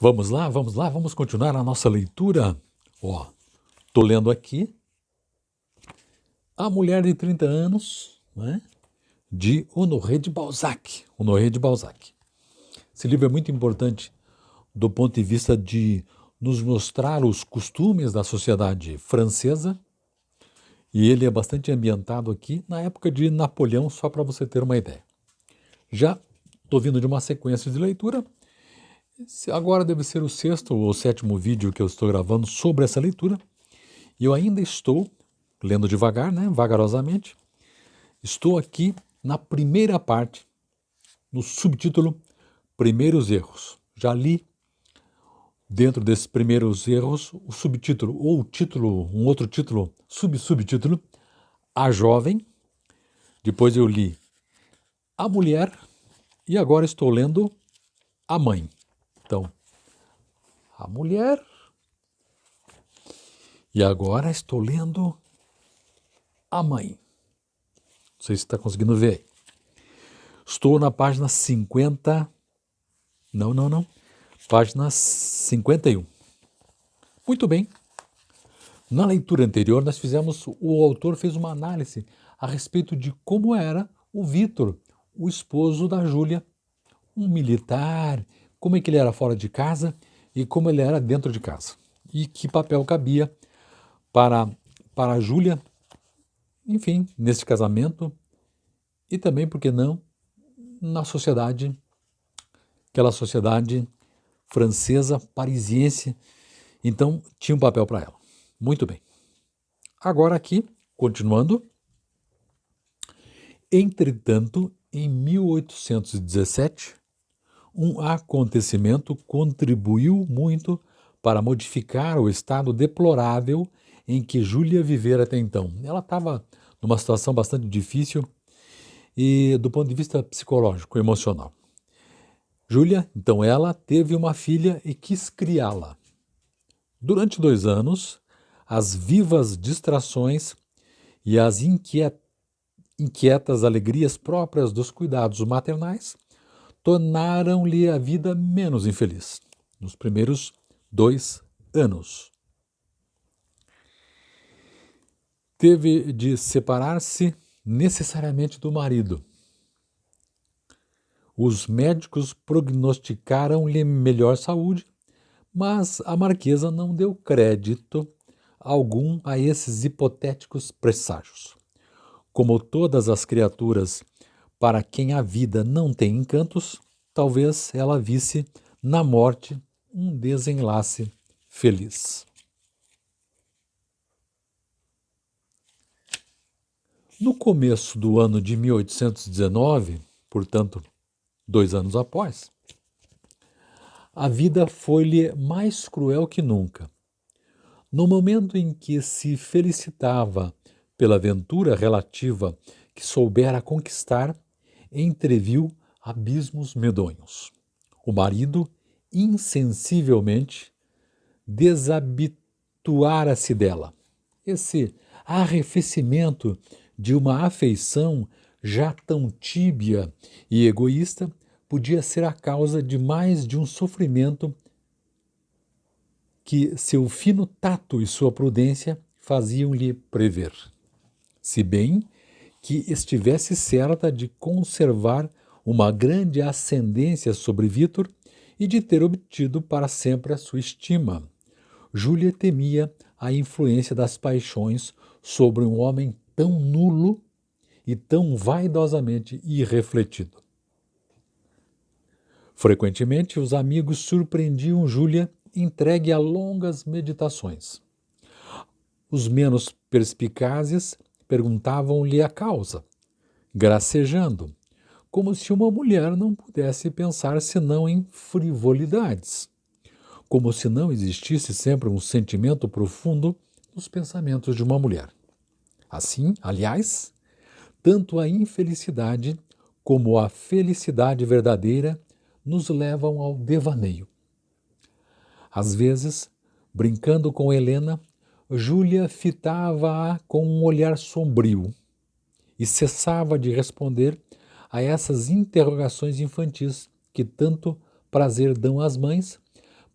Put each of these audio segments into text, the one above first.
Vamos continuar a nossa leitura. Ó, tô lendo aqui A Mulher de 30 Anos, né, de Honoré de Balzac. Honoré de Balzac. Esse livro é muito importante do ponto de vista de nos mostrar os costumes da sociedade francesa, e ele é bastante ambientado aqui na época de Napoleão, só para você ter uma ideia. Já estou vindo de uma sequência de leitura. Agora deve ser o sexto ou sétimo vídeo que eu estou gravando sobre essa leitura. E eu ainda estou lendo devagar, né, vagarosamente. Estou aqui na primeira parte, no subtítulo Primeiros Erros. Já li dentro desses primeiros erros o subtítulo ou o título, um outro título, subtítulo, A Jovem. Depois eu li A Mulher e agora estou lendo A Mãe. Então, A Mulher e agora estou lendo A Mãe. Não sei se está conseguindo ver aí. Estou na página 50. Não. Página 51. Muito bem. Na leitura anterior, o autor fez uma análise a respeito de como era o Vitor, o esposo da Júlia, um militar, como é que ele era fora de casa e como ele era dentro de casa. E que papel cabia para a Júlia, enfim, nesse casamento e também, por que não, na sociedade, aquela sociedade francesa, parisiense. Então, tinha um papel para ela. Muito bem. Agora aqui, continuando. Entretanto, em 1817, um acontecimento contribuiu muito para modificar o estado deplorável em que Júlia vivera até então. Ela estava numa situação bastante difícil e do ponto de vista psicológico, emocional. Júlia, então ela teve uma filha e quis criá-la. Durante 2 anos, as vivas distrações e as inquietas alegrias próprias dos cuidados maternais tornaram-lhe a vida menos infeliz. Nos primeiros 2 anos. Teve de separar-se necessariamente do marido. Os médicos prognosticaram-lhe melhor saúde, mas a marquesa não deu crédito algum a esses hipotéticos presságios. Como todas as criaturas para quem a vida não tem encantos, talvez ela visse na morte um desenlace feliz. No começo do ano de 1819, portanto, 2 anos após, a vida foi-lhe mais cruel que nunca. No momento em que se felicitava pela aventura relativa que soubera conquistar, entreviu abismos medonhos. O marido, insensivelmente, desabituara-se dela. Esse arrefecimento de uma afeição já tão tíbia e egoísta podia ser a causa de mais de um sofrimento que seu fino tato e sua prudência faziam-lhe prever. Se bem que estivesse certa de conservar uma grande ascendência sobre Vítor e de ter obtido para sempre a sua estima. Júlia temia a influência das paixões sobre um homem tão nulo e tão vaidosamente irrefletido. Frequentemente, os amigos surpreendiam Júlia entregue a longas meditações. Os menos perspicazes perguntavam-lhe a causa, gracejando, como se uma mulher não pudesse pensar senão em frivolidades, como se não existisse sempre um sentimento profundo nos pensamentos de uma mulher. Assim, aliás, tanto a infelicidade como a felicidade verdadeira nos levam ao devaneio. Às vezes, brincando com Helena, Júlia fitava-a com um olhar sombrio e cessava de responder a essas interrogações infantis que tanto prazer dão às mães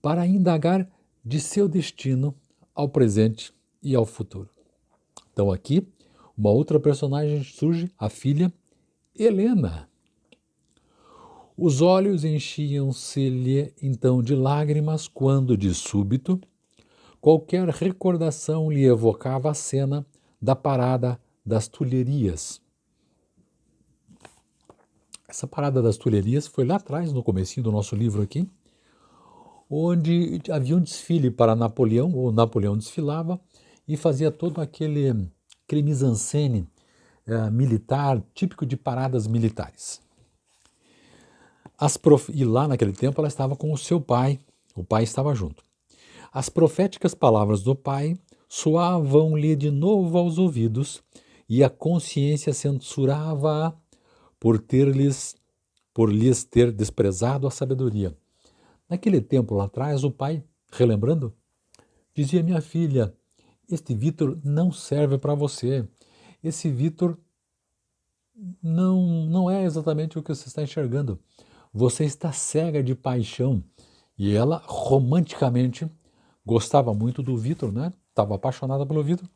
para indagar de seu destino ao presente e ao futuro. Então aqui, uma outra personagem surge, a filha Helena. Os olhos enchiam-se-lhe então de lágrimas quando, de súbito, qualquer recordação lhe evocava a cena da parada das Tulherias. Essa parada das Tulherias foi lá atrás, no comecinho do nosso livro aqui, onde havia um desfile para Napoleão, ou Napoleão desfilava e fazia todo aquele mise-en-scène militar, típico de paradas militares. E lá naquele tempo ela estava com o seu pai, o pai estava junto. As proféticas palavras do pai soavam-lhe de novo aos ouvidos e a consciência censurava-a por lhes ter desprezado a sabedoria. Naquele tempo lá atrás, o pai, relembrando, dizia: minha filha, este Vitor não serve para você. Esse Vitor não é exatamente o que você está enxergando. Você está cega de paixão. E ela, romanticamente, gostava muito do Vitor, né? Estava apaixonada pelo Vitor.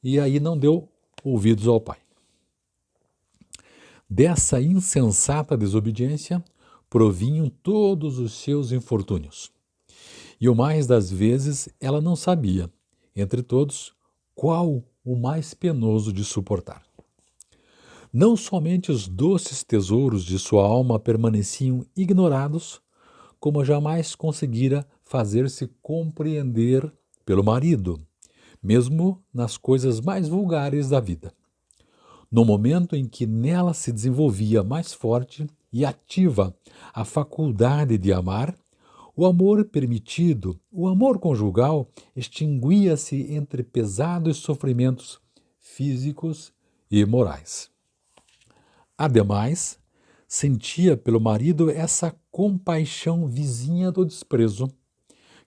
E aí não deu ouvidos ao pai. Dessa insensata desobediência provinham todos os seus infortúnios. E o mais das vezes ela não sabia, entre todos, qual o mais penoso de suportar. Não somente os doces tesouros de sua alma permaneciam ignorados, como jamais conseguira fazer-se compreender pelo marido, mesmo nas coisas mais vulgares da vida. No momento em que nela se desenvolvia mais forte e ativa a faculdade de amar, o amor permitido, o amor conjugal, extinguia-se entre pesados sofrimentos físicos e morais. Ademais, sentia pelo marido essa compaixão vizinha do desprezo,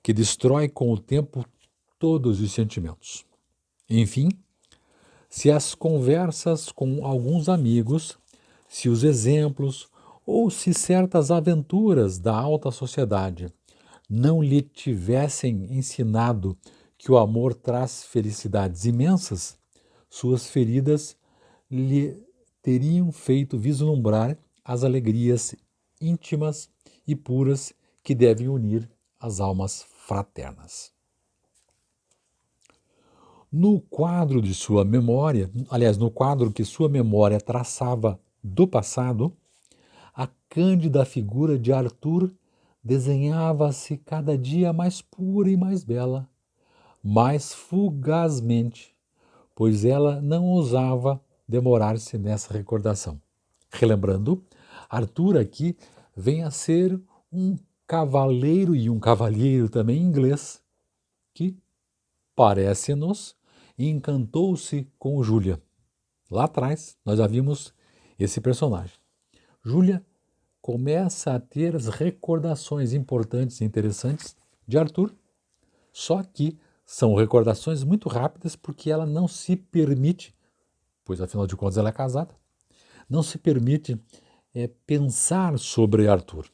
que destrói com o tempo todos os sentimentos. Enfim, se as conversas com alguns amigos, se os exemplos ou se certas aventuras da alta sociedade não lhe tivessem ensinado que o amor traz felicidades imensas, suas feridas lhe teriam feito vislumbrar as alegrias íntimas e puras que devem unir as almas fraternas. No quadro de sua memória, aliás, no quadro que sua memória traçava do passado, a cândida figura de Arthur desenhava-se cada dia mais pura e mais bela, mais fugazmente, pois ela não ousava demorar-se nessa recordação. Relembrando, Arthur aqui vem a ser um cavaleiro e um cavalheiro também inglês, que parece-nos encantou-se com Júlia. Lá atrás, nós já vimos esse personagem. Júlia começa a ter as recordações importantes e interessantes de Arthur, só que são recordações muito rápidas porque ela não se permite, pois afinal de contas ela é casada, não se permite pensar sobre Arthur.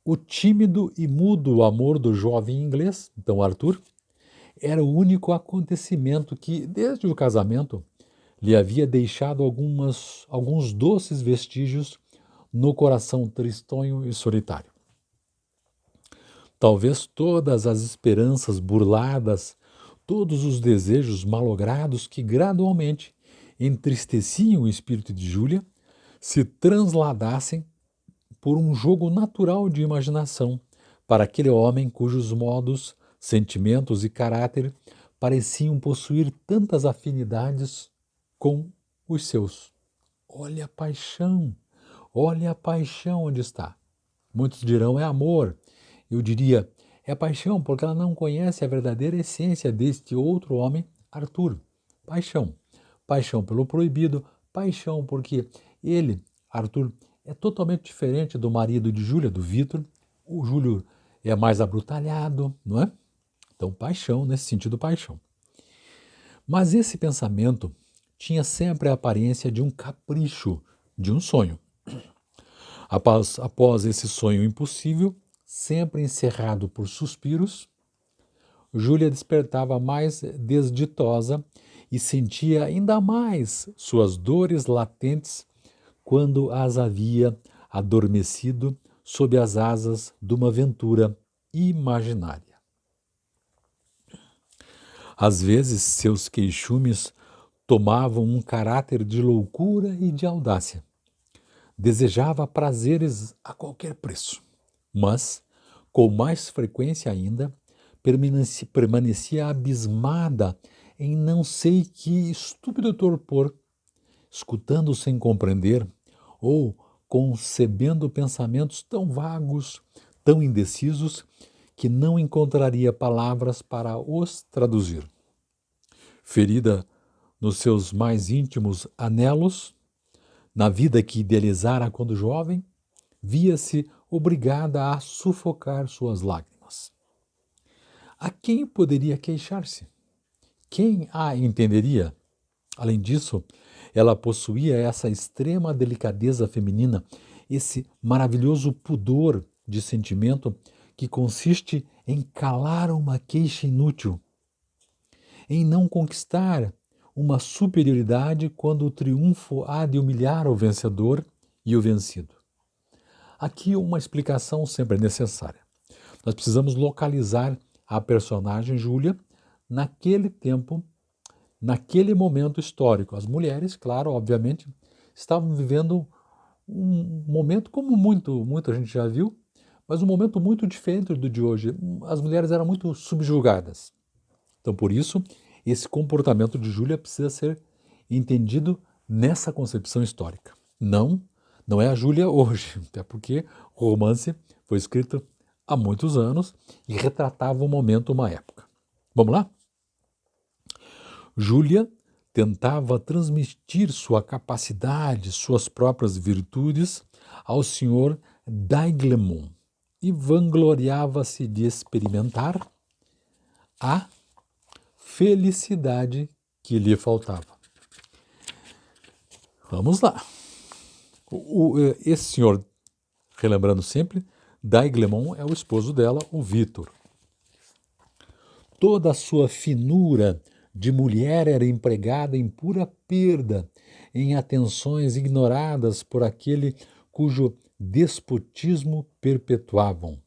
O tímido e mudo amor do jovem inglês, então Arthur, era o único acontecimento que, desde o casamento, lhe havia deixado alguns doces vestígios no coração tristonho e solitário. Talvez todas as esperanças burladas, todos os desejos malogrados que gradualmente entristeciam o espírito de Júlia, se transladassem por um jogo natural de imaginação para aquele homem cujos modos, sentimentos e caráter pareciam possuir tantas afinidades com os seus. Olha a paixão onde está. Muitos dirão é amor. Eu diria é paixão porque ela não conhece a verdadeira essência deste outro homem, Arthur. Paixão. Paixão pelo proibido, paixão porque ele, Arthur, é totalmente diferente do marido de Júlia, do Vitor. O Júlio é mais abrutalhado, não é? Então, paixão, nesse sentido, paixão. Mas esse pensamento tinha sempre a aparência de um capricho, de um sonho. Após esse sonho impossível, sempre encerrado por suspiros, Júlia despertava mais desditosa e sentia ainda mais suas dores latentes quando as havia adormecido sob as asas de uma aventura imaginária. Às vezes, seus queixumes tomavam um caráter de loucura e de audácia. Desejava prazeres a qualquer preço, mas, com mais frequência ainda, permanecia abismada em não sei que estúpido torpor, escutando sem compreender ou concebendo pensamentos tão vagos, tão indecisos, que não encontraria palavras para os traduzir. Ferida nos seus mais íntimos anelos, na vida que idealizara quando jovem, via-se obrigada a sufocar suas lágrimas. A quem poderia queixar-se? Quem a entenderia? Além disso, ela possuía essa extrema delicadeza feminina, esse maravilhoso pudor de sentimento que consiste em calar uma queixa inútil, em não conquistar uma superioridade quando o triunfo há de humilhar o vencedor e o vencido. Aqui uma explicação sempre é necessária. Nós precisamos localizar a personagem Júlia naquele tempo, naquele momento histórico. As mulheres, claro, obviamente, estavam vivendo um momento como muita gente já viu, mas um momento muito diferente do de hoje. As mulheres eram muito subjugadas. Então, por isso, esse comportamento de Júlia precisa ser entendido nessa concepção histórica. Não é a Júlia hoje, até porque o romance foi escrito há muitos anos e retratava um momento, uma época. Vamos lá? Júlia tentava transmitir sua capacidade, suas próprias virtudes ao senhor d'Aiglemont e vangloriava-se de experimentar a felicidade que lhe faltava. Vamos lá. Esse senhor, relembrando sempre, d'Aiglemont é o esposo dela, o Vítor. Toda a sua finura de mulher era empregada em pura perda, em atenções ignoradas por aquele cujo despotismo perpetuavam.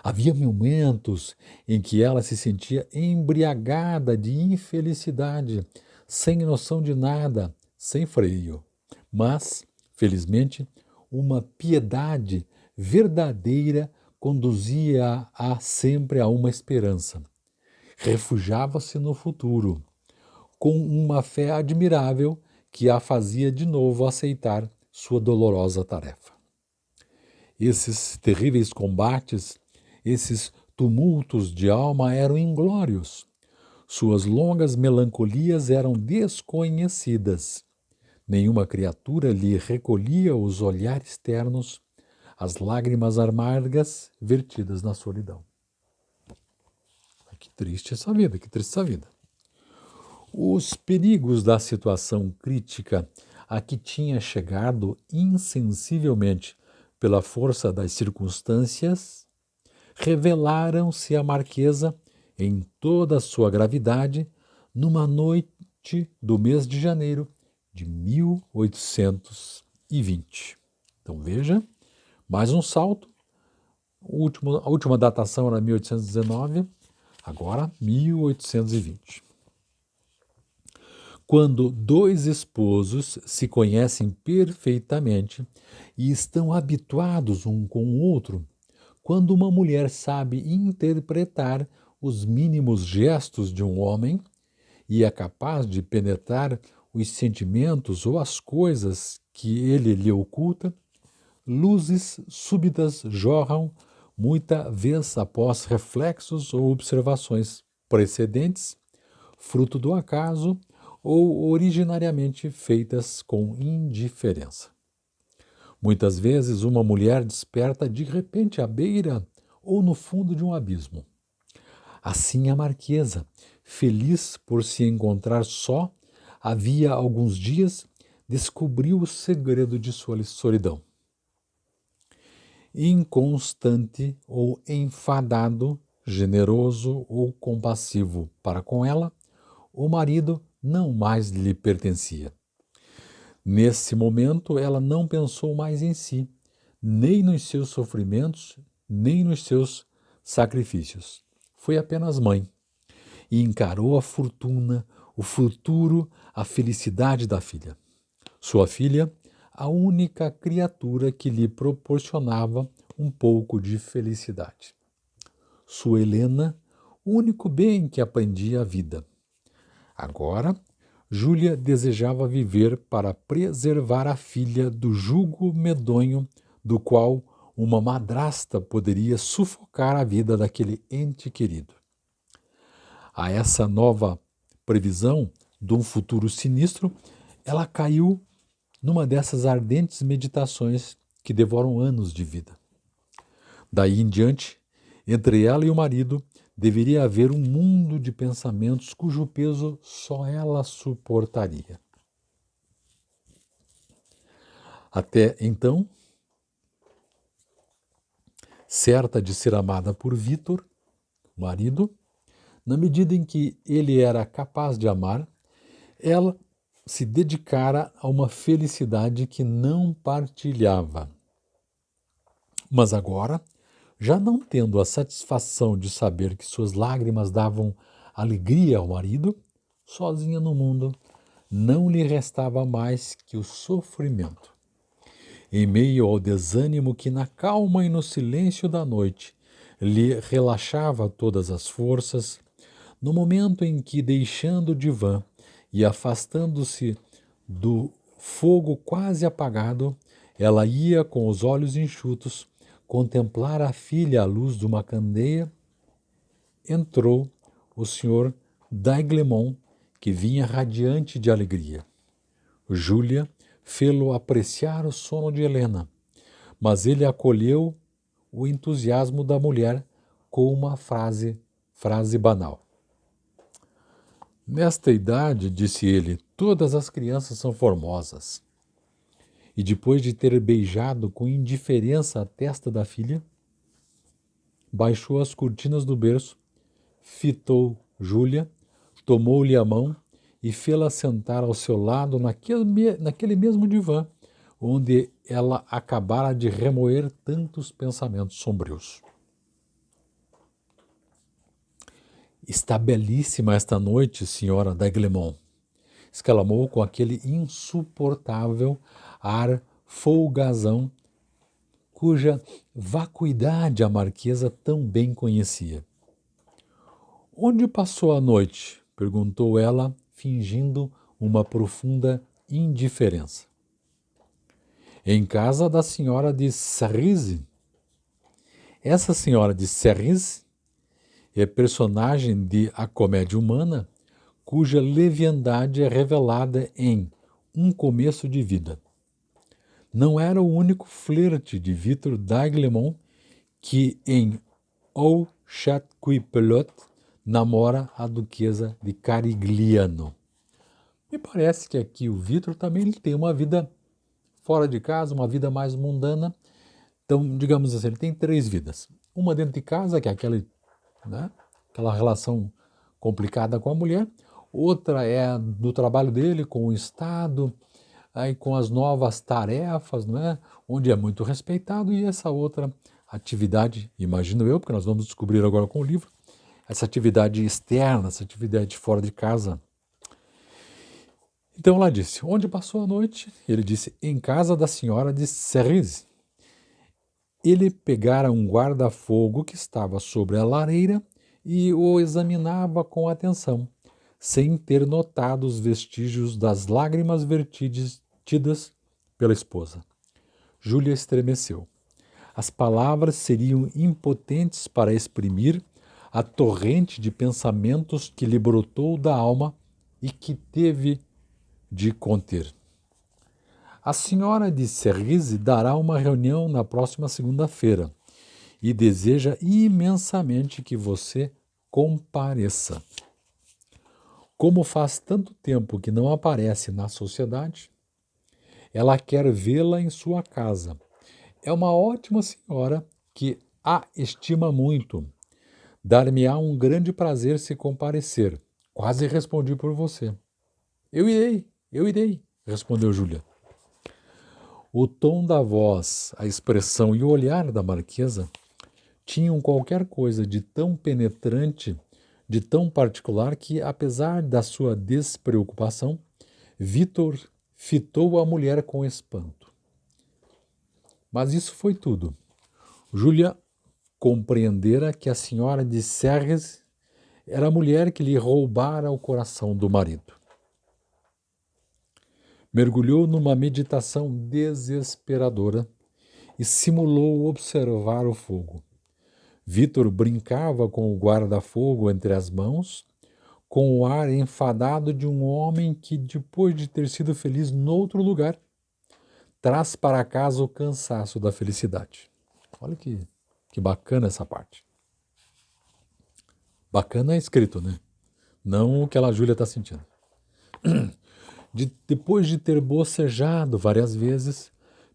Havia momentos em que ela se sentia embriagada de infelicidade, sem noção de nada, sem freio. Mas, felizmente, uma piedade verdadeira conduzia-a sempre a uma esperança. Refugiava-se no futuro, com uma fé admirável que a fazia de novo aceitar sua dolorosa tarefa. Esses terríveis combates, esses tumultos de alma eram inglórios. Suas longas melancolias eram desconhecidas. Nenhuma criatura lhe recolhia os olhares ternos, as lágrimas amargas vertidas na solidão. Que triste essa vida, que triste essa vida. Os perigos da situação crítica a que tinha chegado insensivelmente pela força das circunstâncias revelaram-se à marquesa em toda a sua gravidade numa noite do mês de janeiro de 1820. Então veja, mais um salto. A última datação era 1819, agora 1820. Quando dois esposos se conhecem perfeitamente e estão habituados um com o outro, quando uma mulher sabe interpretar os mínimos gestos de um homem e é capaz de penetrar os sentimentos ou as coisas que ele lhe oculta, luzes súbitas jorram muita vez após reflexos ou observações precedentes, fruto do acaso ou originariamente feitas com indiferença. Muitas vezes uma mulher desperta de repente à beira ou no fundo de um abismo. Assim a marquesa, feliz por se encontrar só, havia alguns dias descobriu o segredo de sua solidão. inconstante ou enfadado, generoso ou compassivo para com ela, o marido não mais lhe pertencia. Nesse momento, ela não pensou mais em si, nem nos seus sofrimentos, nem nos seus sacrifícios. Foi apenas mãe e encarou a fortuna, o futuro, a felicidade da filha. Sua filha, a única criatura que lhe proporcionava um pouco de felicidade. Sua Helena, o único bem que aprendia a vida. Agora, Júlia desejava viver para preservar a filha do jugo medonho do qual uma madrasta poderia sufocar a vida daquele ente querido. A essa nova previsão de um futuro sinistro, ela caiu numa dessas ardentes meditações que devoram anos de vida. Daí em diante, entre ela e o marido, deveria haver um mundo de pensamentos cujo peso só ela suportaria. Até então, certa de ser amada por Vítor, marido, na medida em que ele era capaz de amar, ela se dedicara a uma felicidade que não partilhava. Mas agora, já não tendo a satisfação de saber que suas lágrimas davam alegria ao marido, sozinha no mundo, não lhe restava mais que o sofrimento. Em meio ao desânimo que na calma e no silêncio da noite lhe relaxava todas as forças, no momento em que, deixando o divã e afastando-se do fogo quase apagado, ela ia com os olhos enxutos contemplar a filha à luz de uma candeia, entrou o senhor d'Aiglemont, que vinha radiante de alegria. Júlia fê-lo apreciar o sono de Helena, mas ele acolheu o entusiasmo da mulher com uma frase banal. Nesta idade, disse ele, todas as crianças são formosas. E depois de ter beijado com indiferença a testa da filha, baixou as cortinas do berço, fitou Júlia, tomou-lhe a mão e fê-la sentar ao seu lado naquele mesmo divã, onde ela acabara de remoer tantos pensamentos sombrios. Está belíssima esta noite, senhora d'Aiglemont, exclamou com aquele insuportável ar folgazão cuja vacuidade a marquesa tão bem conhecia. Onde passou a noite? Perguntou ela, fingindo uma profunda indiferença. Em casa da senhora de Cerise. Essa senhora de Cerise é personagem de A Comédia Humana, cuja leviandade é revelada em Um Começo de Vida. Não era o único flerte de Victor d'Aiglemont que em Au Chat qui Pelote namora a duquesa de Carigliano. Me parece que aqui o Victor também ele tem uma vida fora de casa, uma vida mais mundana. Então, digamos assim, ele tem 3 vidas. Uma dentro de casa, que é aquela relação complicada com a mulher. Outra é do trabalho dele com o Estado, aí com as novas tarefas, onde é muito respeitado. E essa outra atividade, imagino eu, porque nós vamos descobrir agora com o livro, essa atividade externa, essa atividade fora de casa. Então ela disse, onde passou a noite? Ele disse, em casa da senhora de Cerise. Ele pegara um guarda-fogo que estava sobre a lareira e o examinava com atenção, sem ter notado os vestígios das lágrimas vertidas pela esposa. Júlia estremeceu. As palavras seriam impotentes para exprimir a torrente de pensamentos que lhe brotou da alma e que teve de conter. A senhora de Cerise dará uma reunião na próxima segunda-feira e deseja imensamente que você compareça. Como faz tanto tempo que não aparece na sociedade, ela quer vê-la em sua casa é uma ótima senhora que a estima muito. Dar-me-á um grande prazer se comparecer. Quase respondi por você. Eu irei, respondeu Júlia. O tom da voz, a expressão e o olhar da marquesa tinham qualquer coisa de tão penetrante, de tão particular, que, apesar da sua despreocupação, Vitor fitou a mulher com espanto. Mas isso foi tudo. Júlia compreendera que a senhora de Serres era a mulher que lhe roubara o coração do marido. Mergulhou numa meditação desesperadora e simulou observar o fogo. Vitor brincava com o guarda-fogo entre as mãos, com o ar enfadado de um homem que, depois de ter sido feliz noutro lugar, traz para casa o cansaço da felicidade. Olha que bacana essa parte. Bacana é escrito, né? Não o que a Júlia está sentindo. Depois de ter bocejado várias vezes,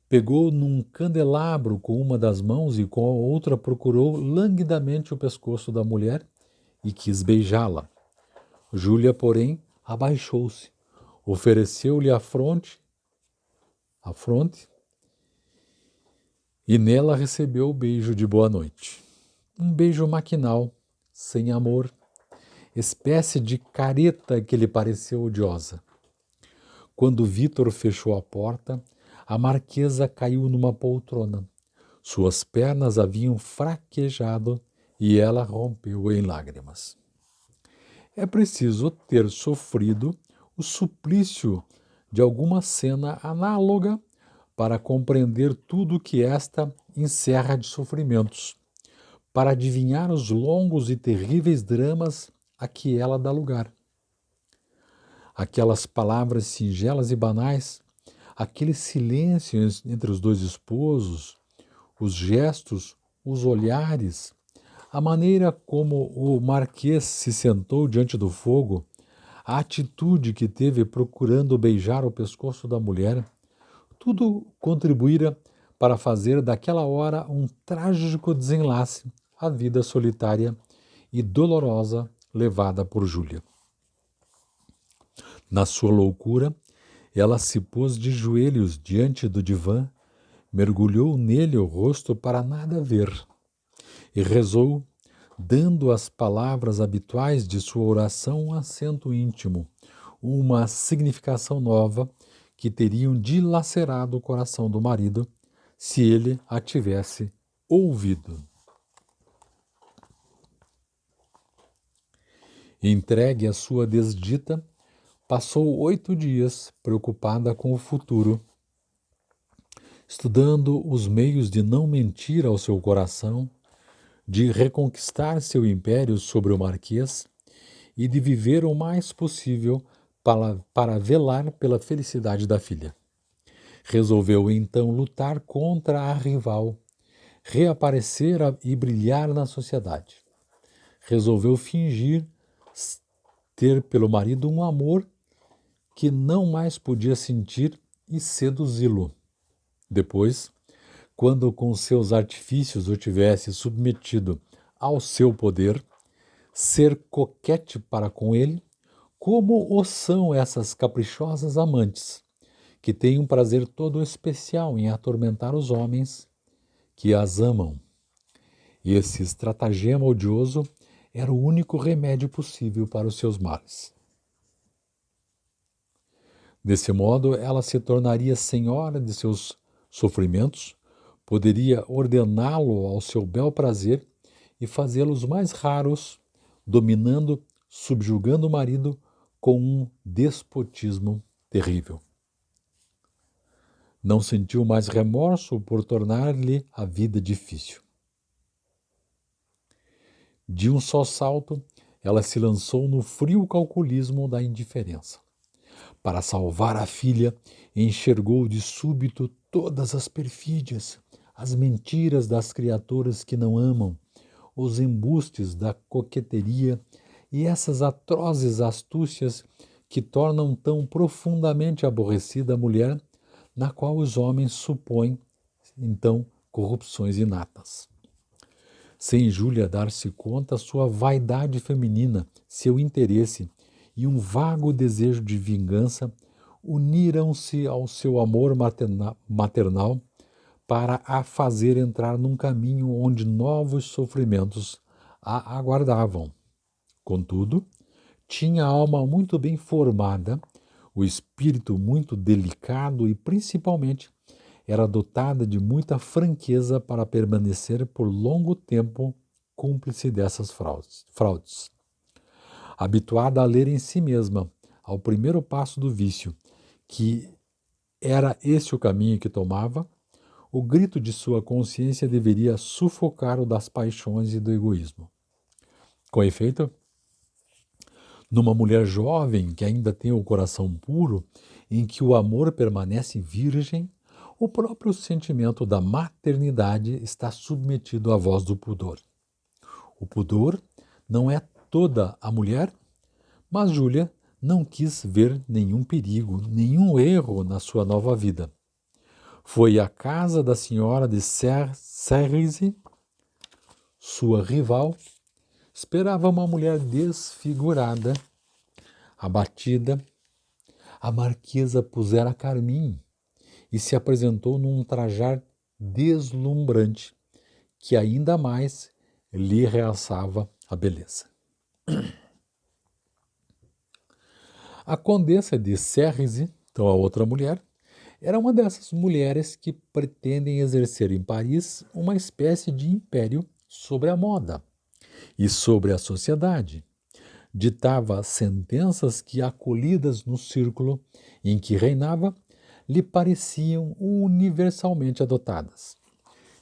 pegou num candelabro com uma das mãos e com a outra procurou languidamente o pescoço da mulher e quis beijá-la. Júlia, porém, abaixou-se, ofereceu-lhe a fronte e nela recebeu o beijo de boa noite. Um beijo maquinal, sem amor, espécie de careta que lhe pareceu odiosa. Quando Vitor fechou a porta, a marquesa caiu numa poltrona. Suas pernas haviam fraquejado e ela rompeu em lágrimas. É preciso ter sofrido o suplício de alguma cena análoga para compreender tudo que esta encerra de sofrimentos, para adivinhar os longos e terríveis dramas a que ela dá lugar. Aquelas palavras singelas e banais, aquele silêncio entre os dois esposos, os gestos, os olhares, a maneira como o marquês se sentou diante do fogo, a atitude que teve procurando beijar o pescoço da mulher, tudo contribuíra para fazer daquela hora um trágico desenlace à vida solitária e dolorosa levada por Júlia. Na sua loucura, ela se pôs de joelhos diante do divã, mergulhou nele o rosto para nada ver e rezou, dando às palavras habituais de sua oração um acento íntimo, uma significação nova que teriam dilacerado o coração do marido se ele a tivesse ouvido. Entregue à sua desdita, passou 8 dias preocupada com o futuro, estudando os meios de não mentir ao seu coração, de reconquistar seu império sobre o marquês e de viver o mais possível para velar pela felicidade da filha. Resolveu então lutar contra a rival, reaparecer e brilhar na sociedade. Resolveu fingir ter pelo marido um amor que não mais podia sentir e seduzi-lo. Depois, quando com seus artifícios o tivesse submetido ao seu poder, ser coquete para com ele, como o são essas caprichosas amantes, que têm um prazer todo especial em atormentar os homens que as amam. Esse estratagema odioso era o único remédio possível para os seus males. Desse modo, ela se tornaria senhora de seus sofrimentos, poderia ordená-lo ao seu bel prazer e fazê-los mais raros, dominando, subjugando o marido com um despotismo terrível. Não sentiu mais remorso por tornar-lhe a vida difícil. De um só salto, ela se lançou no frio calculismo da indiferença. Para salvar a filha, enxergou de súbito todas as perfídias, as mentiras das criaturas que não amam, os embustes da coqueteria e essas atrozes astúcias que tornam tão profundamente aborrecida a mulher, na qual os homens supõem, então, corrupções inatas. Sem Júlia dar-se conta, sua vaidade feminina, seu interesse e um vago desejo de vingança uniram-se ao seu amor maternal para a fazer entrar num caminho onde novos sofrimentos a aguardavam. Contudo, tinha a alma muito bem formada, o espírito muito delicado e, principalmente, era dotada de muita franqueza para permanecer por longo tempo cúmplice dessas fraudes. Habituada a ler em si mesma, ao primeiro passo do vício, que era esse o caminho que tomava, o grito de sua consciência deveria sufocar o das paixões e do egoísmo. Com efeito, numa mulher jovem que ainda tem o coração puro, em que o amor permanece virgem, o próprio sentimento da maternidade está submetido à voz do pudor. O pudor não é toda a mulher, mas Júlia não quis ver nenhum perigo, nenhum erro na sua nova vida. Foi à casa da senhora de Cerise, sua rival, esperava uma mulher desfigurada, abatida. A marquesa pusera carmim e se apresentou num trajar deslumbrante, que ainda mais lhe realçava a beleza. A condessa de Cerise, então a outra mulher, era uma dessas mulheres que pretendem exercer em Paris uma espécie de império sobre a moda e sobre a sociedade. Ditava sentenças que, acolhidas no círculo em que reinava, lhe pareciam universalmente adotadas.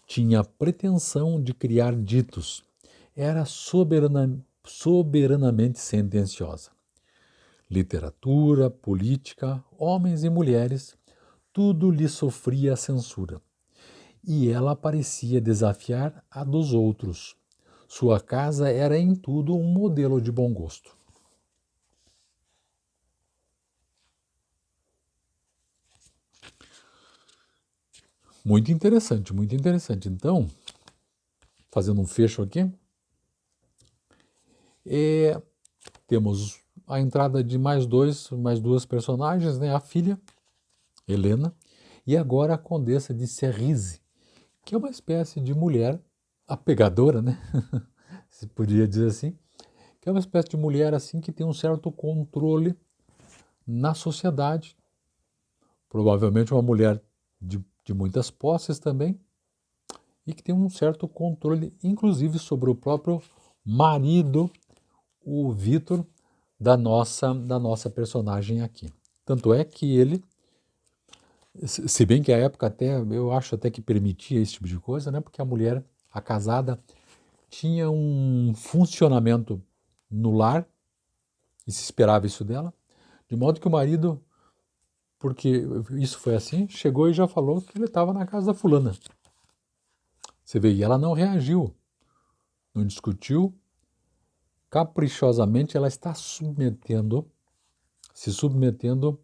Tinha a pretensão de criar ditos. Era soberanamente sentenciosa. Literatura, política, homens e mulheres, tudo lhe sofria censura. E ela parecia desafiar a dos outros. Sua casa era em tudo um modelo de bom gosto. Muito interessante, muito interessante. Então, fazendo um fecho aqui, temos a entrada de mais duas personagens, né? A filha, Helena, e agora a condessa de Cerise, que é uma espécie de mulher apegadora, né? Se podia dizer assim, que é uma espécie de mulher assim que tem um certo controle na sociedade, provavelmente uma mulher de muitas posses também, e que tem um certo controle, inclusive, sobre o próprio marido, o Vitor, da nossa personagem aqui. Tanto é que ele, se bem que a época até, eu acho até que permitia esse tipo de coisa, né? Porque a mulher, a casada, tinha um funcionamento no lar, e se esperava isso dela, de modo que o marido, porque isso foi assim, chegou e já falou que ele estava na casa da fulana. Você vê, e ela não reagiu, não discutiu, caprichosamente ela está se submetendo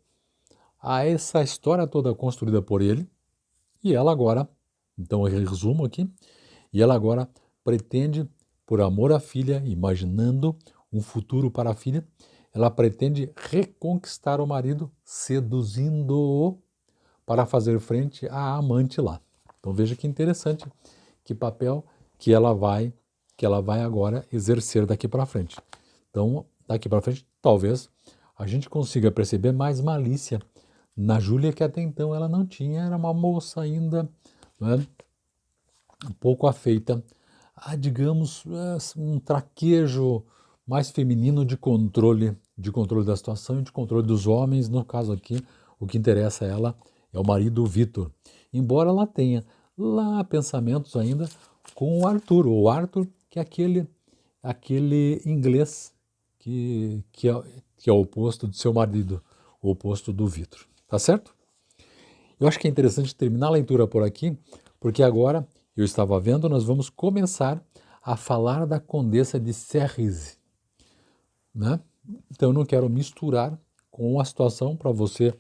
a essa história toda construída por ele, e ela agora, então eu resumo aqui, e ela agora pretende, por amor à filha, imaginando um futuro para a filha, ela pretende reconquistar o marido, seduzindo-o para fazer frente à amante lá. Então veja que interessante, que papel que ela vai agora exercer daqui para frente. Então, daqui para frente, talvez a gente consiga perceber mais malícia na Júlia, que até então ela não tinha, era uma moça ainda, né, um pouco afeita a, digamos, um traquejo mais feminino de controle da situação e de controle dos homens. No caso aqui, o que interessa a ela é o marido Vitor. Embora ela tenha lá pensamentos ainda com o Arthur, que é aquele inglês que é o oposto do seu marido, o oposto do Vitor. Tá certo? Eu acho que é interessante terminar a leitura por aqui, porque agora, eu estava vendo, nós vamos começar a falar da Condessa de Cerise, né? Então eu não quero misturar com a situação para você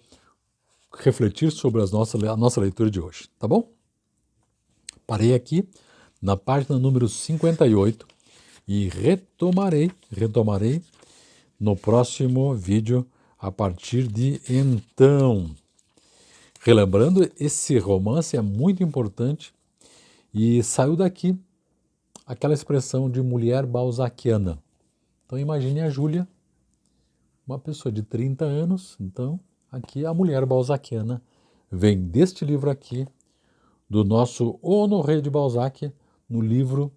refletir sobre a nossa leitura de hoje, tá bom? Parei aqui na página número 58 e retomarei no próximo vídeo a partir de então. Relembrando, esse romance é muito importante e saiu daqui aquela expressão de mulher balzaquiana. Então imagine a Júlia, uma pessoa de 30 anos, então aqui a mulher balzaquiana vem deste livro aqui, do nosso Honoré de Balzac, no livro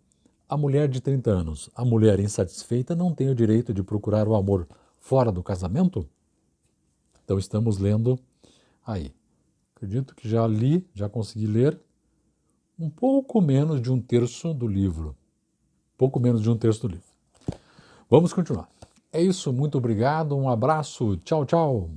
A Mulher de 30 Anos. A mulher insatisfeita não tem o direito de procurar o amor fora do casamento? Então estamos lendo aí. Acredito que já consegui ler um pouco menos de um terço do livro. Pouco menos de um terço do livro. Vamos continuar. É isso, muito obrigado, um abraço, tchau, tchau.